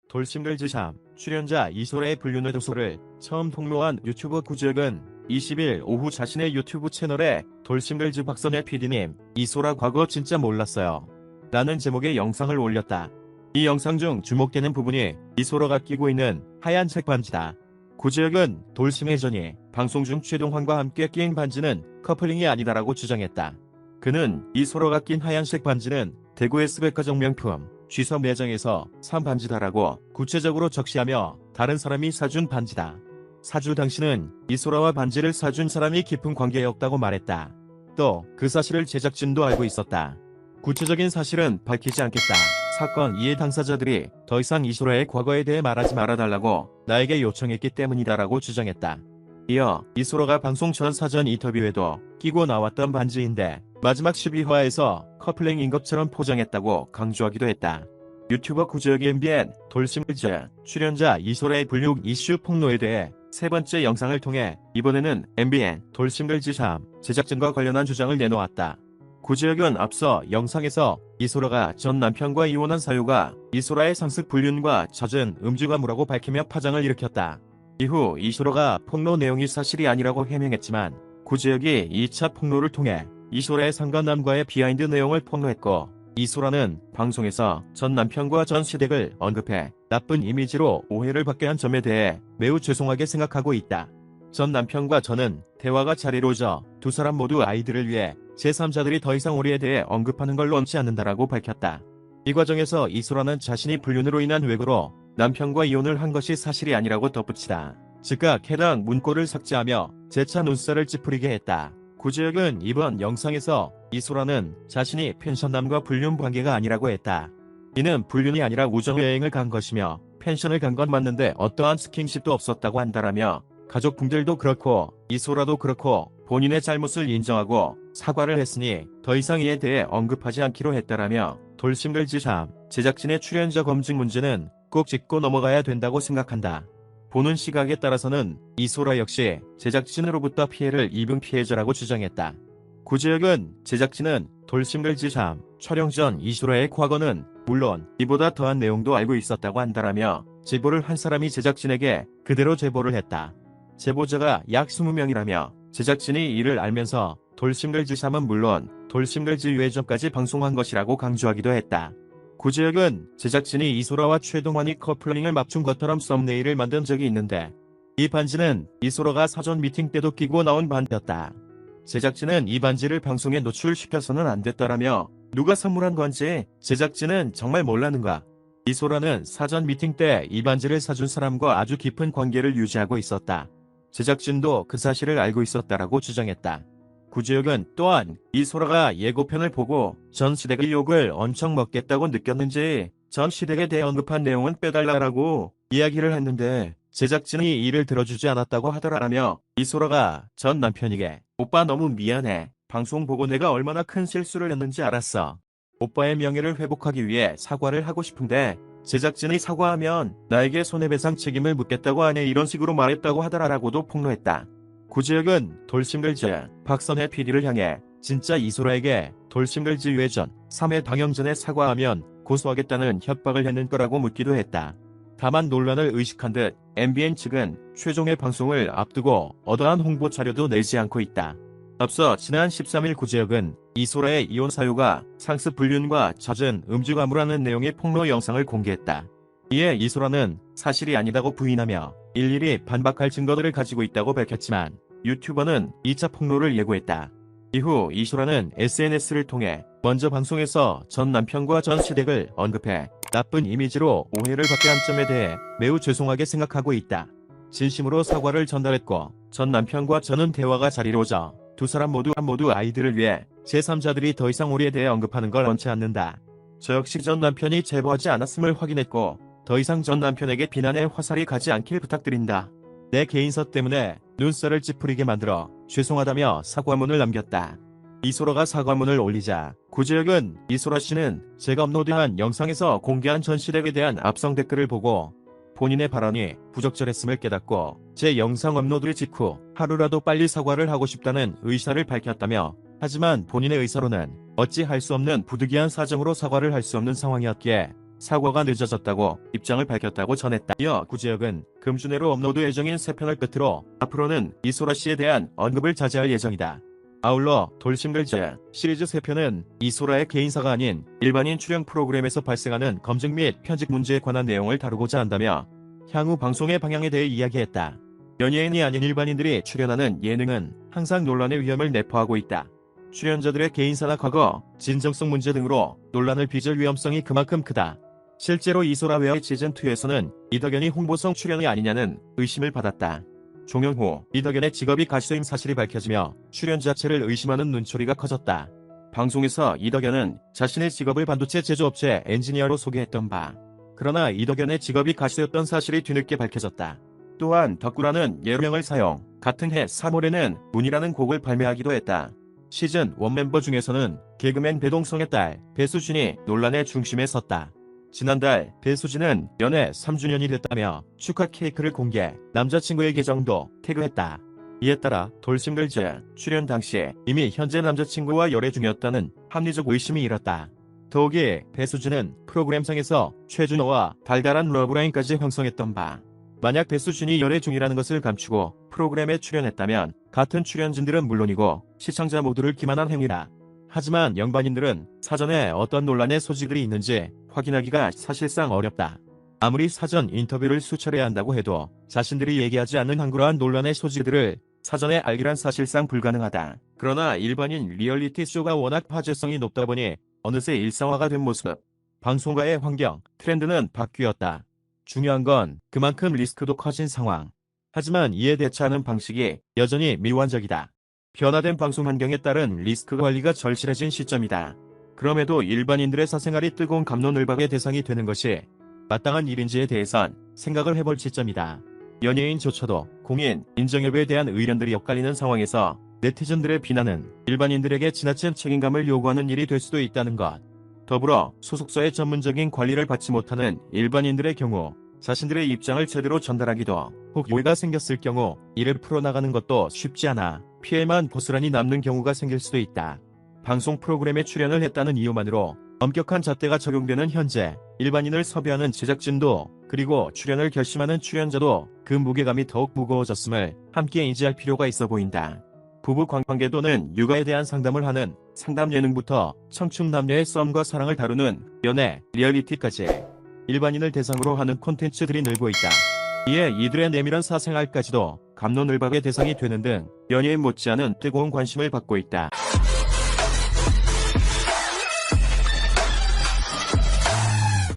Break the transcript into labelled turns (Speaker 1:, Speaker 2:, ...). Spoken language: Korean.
Speaker 1: 돌싱글즈샵 출연자 이소라의 불륜의도소를 처음 폭로한 유튜버 구지혁은 20일 오후 자신의 유튜브 채널에 돌싱글즈 박선혜 PD님, 이소라 과거 진짜 몰랐어요 라는 제목의 영상을 올렸다. 이 영상 중 주목되는 부분이 이소라가 끼고 있는 하얀색 반지다. 구지혁은 돌싱해전이 방송 중 최동환과 함께 낀 반지는 커플링이 아니다라고 주장했다. 그는 이소라가 낀 하얀색 반지는 대구 S백화점 명품 G섬 매장에서 산 반지다라고 구체적으로 적시하며 다른 사람이 사준 반지다. 사주 당시는 이소라와 반지를 사준 사람이 깊은 관계였다고 말했다. 또 그 사실을 제작진도 알고 있었다. 구체적인 사실은 밝히지 않겠다. 사건 이해 당사자들이 더 이상 이소라의 과거에 대해 말하지 말아달라고 나에게 요청했기 때문이다라고 주장했다. 이어 이소라가 방송 전 사전 인터뷰에도 끼고 나왔던 반지인데 마지막 12화에서 커플링인 것처럼 포장했다고 강조하기도 했다. 유튜버 구지혁이 MBN 돌싱글즈 출연자 이소라의 불륜 이슈 폭로에 대해 세 번째 영상을 통해 이번에는 MBN 돌싱글즈샵 제작진과 관련한 주장을 내놓았다. 구지혁은 앞서 영상에서 이소라가 전 남편과 이혼한 사유가 이소라의 상습 불륜과 잦은 음주가무라고 밝히며 파장을 일으켰다. 이후 이소라가 폭로 내용이 사실이 아니라고 해명했지만 구지혁이 2차 폭로를 통해 이소라의 상간남과의 비하인드 내용을 폭로했고, 이소라는 방송에서 전 남편과 전 시댁을 언급해 나쁜 이미지로 오해를 받게 한 점에 대해 매우 죄송하게 생각하고 있다. 전 남편과 저는 대화가 잘 이루어져 두 사람 모두 아이들을 위해 제3자들이 더 이상 우리에 대해 언급하는 걸 원치 않는다라고 밝혔다. 이 과정에서 이소라는 자신이 불륜으로 인한 왜고로 남편과 이혼을 한 것이 사실이 아니라고 덧붙이다. 즉각 해당 문구를 삭제하며 재차 눈살을 찌푸리게 했다. 구지혁은 이번 영상에서 이소라는 자신이 펜션남과 불륜 관계가 아니라고 했다. 이는 불륜이 아니라 우정여행을 간 것이며 펜션을 간 건 맞는데 어떠한 스킨십도 없었다고 한다라며 가족분들도 그렇고 이소라도 그렇고 본인의 잘못을 인정하고 사과를 했으니 더 이상 이에 대해 언급하지 않기로 했다라며 돌싱글즈샵 제작진의 출연자 검증 문제는 꼭 짚고 넘어가야 된다고 생각한다. 보는 시각에 따라서는 이소라 역시 제작진으로부터 피해를 입은 피해자라고 주장했다. 구지혁은 제작진은 돌싱글즈샵 촬영 전 이소라의 과거는 물론 이보다 더한 내용도 알고 있었다고 한다라며 제보를 한 사람이 제작진에게 그대로 제보를 했다. 제보자가 약 20명이라며 제작진이 이를 알면서 돌싱글즈샵은 물론 돌싱글즈 유해전까지 방송한 것이라고 강조하기도 했다. 구지혁은 제작진이 이소라와 최동환이 커플링을 맞춘 것처럼 썸네일을 만든 적이 있는데 이 반지는 이소라가 사전 미팅 때도 끼고 나온 반지였다. 제작진은 이 반지를 방송에 노출시켜서는 안 됐다라며 누가 선물한 건지 제작진은 정말 몰랐는가. 이소라는 사전 미팅 때 이 반지를 사준 사람과 아주 깊은 관계를 유지하고 있었다. 제작진도 그 사실을 알고 있었다라고 주장했다. 구지혁은 또한 이소라가 예고편을 보고 전 시댁의 욕을 엄청 먹겠다고 느꼈는지 전 시댁에 대해 언급한 내용은 빼달라고 이야기를 했는데 제작진이 이를 들어주지 않았다고 하더라라며 이소라가 전 남편에게 오빠 너무 미안해. 방송 보고 내가 얼마나 큰 실수를 했는지 알았어. 오빠의 명예를 회복하기 위해 사과를 하고 싶은데 제작진이 사과하면 나에게 손해배상 책임을 묻겠다고 하네 이런 식으로 말했다고 하더라라고도 폭로했다. 구지혁은 돌싱글즈 박선혜 PD를 향해 진짜 이소라에게 돌싱글즈 유해전 3회 방영전에 사과하면 고소하겠다는 협박을 했는 거라고 묻기도 했다. 다만 논란을 의식한 듯 MBN 측은 최종의 방송을 앞두고 어떠한 홍보 자료도 내지 않고 있다. 앞서 지난 13일 구지혁은 이소라의 이혼 사유가 상습 불륜과 잦은 음주가무라는 내용의 폭로 영상을 공개했다. 이에 이소라는 사실이 아니다고 부인하며 일일이 반박할 증거들을 가지고 있다고 밝혔지만 유튜버는 2차 폭로를 예고했다. 이후 이소라는 SNS를 통해 먼저 방송에서 전 남편과 전 시댁을 언급해 나쁜 이미지로 오해를 받게 한 점에 대해 매우 죄송하게 생각하고 있다. 진심으로 사과를 전달했고 전 남편과 저는 대화가 잘 이루어져 두 사람 모두 아이들을 위해 제3자들이 더 이상 우리에 대해 언급하는 걸 원치 않는다. 저 역시 전 남편이 제보하지 않았음을 확인했고 더 이상 전 남편에게 비난의 화살이 가지 않길 부탁드린다. 내 개인사 때문에 눈살을 찌푸리게 만들어 죄송하다며 사과문을 남겼다. 이소라가 사과문을 올리자 구지혁은 이소라 씨는 제가 업로드한 영상에서 공개한 전 시댁에 대한 압성 댓글을 보고 본인의 발언이 부적절했음을 깨닫고 제 영상 업로드 직후 하루라도 빨리 사과를 하고 싶다는 의사를 밝혔다며 하지만 본인의 의사로는 어찌 할 수 없는 부득이한 사정으로 사과를 할 수 없는 상황이었기에 사과가 늦어졌다고 입장을 밝혔다고 전했다. 이어 구제혁은 금주내로 업로드 예정인 3편을 끝으로 앞으로는 이소라 씨에 대한 언급을 자제할 예정이다. 아울러 돌싱글즈 시리즈 3편은 이소라의 개인사가 아닌 일반인 출연 프로그램에서 발생하는 검증 및 편집 문제에 관한 내용을 다루고자 한다며 향후 방송의 방향에 대해 이야기했다. 연예인이 아닌 일반인들이 출연하는 예능은 항상 논란의 위험을 내포하고 있다. 출연자들의 개인사나 과거, 진정성 문제 등으로 논란을 빚을 위험성이 그만큼 크다. 실제로 이소라 웨어 시즌2에서는 이덕현이 홍보성 출연이 아니냐는 의심을 받았다. 종영 후 이덕현의 직업이 가수인 사실이 밝혀지며 출연 자체를 의심하는 눈초리가 커졌다. 방송에서 이덕현은 자신의 직업을 반도체 제조업체 엔지니어로 소개했던 바. 그러나 이덕현의 직업이 가수였던 사실이 뒤늦게 밝혀졌다. 또한 덕구라는 예명을 사용, 같은 해 3월에는 문이라는 곡을 발매하기도 했다. 시즌1 멤버 중에서는 개그맨 배동성의 딸 배수진이 논란의 중심에 섰다. 지난달 배수진은 연애 3주년이 됐다며 축하 케이크를 공개, 남자친구의 계정도 태그했다. 이에 따라 돌싱글즈 출연 당시 이미 현재 남자친구와 열애 중이었다는 합리적 의심이 일었다. 더욱이 배수진은 프로그램상에서 최준호와 달달한 러브라인까지 형성했던 바. 만약 배수진이 열애 중이라는 것을 감추고 프로그램에 출연했다면 같은 출연진들은 물론이고 시청자 모두를 기만한 행위다. 하지만 영반인들은 사전에 어떤 논란의 소지들이 있는지 확인하기가 사실상 어렵다. 아무리 사전 인터뷰를 수차례 한다고 해도 자신들이 얘기하지 않는 한그러한 논란의 소지들을 사전에 알기란 사실상 불가능하다. 그러나 일반인 리얼리티쇼가 워낙 화제성이 높다 보니 어느새 일상화가 된 모습. 방송가의 환경, 트렌드는 바뀌었다. 중요한 건 그만큼 리스크도 커진 상황. 하지만 이에 대처하는 방식이 여전히 미완적이다. 변화된 방송 환경에 따른 리스크 관리가 절실해진 시점이다. 그럼에도 일반인들의 사생활이 뜨거운 갑론을박의 대상이 되는 것이 마땅한 일인지에 대해선 생각을 해볼 시점이다. 연예인조차도 공인, 인정 여부에 대한 의견들이 엇갈리는 상황에서 네티즌들의 비난은 일반인들에게 지나친 책임감을 요구하는 일이 될 수도 있다는 것. 더불어 소속사의 전문적인 관리를 받지 못하는 일반인들의 경우 자신들의 입장을 제대로 전달하기도 혹 오해가 생겼을 경우 이를 풀어나가는 것도 쉽지 않아 피해만 고스란히 남는 경우가 생길 수도 있다. 방송 프로그램에 출연을 했다는 이유만으로 엄격한 잣대가 적용되는 현재 일반인을 섭외하는 제작진도 그리고 출연을 결심하는 출연자도 그 무게감이 더욱 무거워졌음을 함께 인지할 필요가 있어 보인다. 부부 관계 또는 육아에 대한 상담을 하는 상담 예능부터 청춘 남녀의 썸과 사랑을 다루는 연애, 리얼리티까지 일반인을 대상으로 하는 콘텐츠들이 늘고 있다. 이에 이들의 내밀한 사생활까지도 갑론을박의 대상이 되는 등 연예인 못지않은 뜨거운 관심을 받고 있다.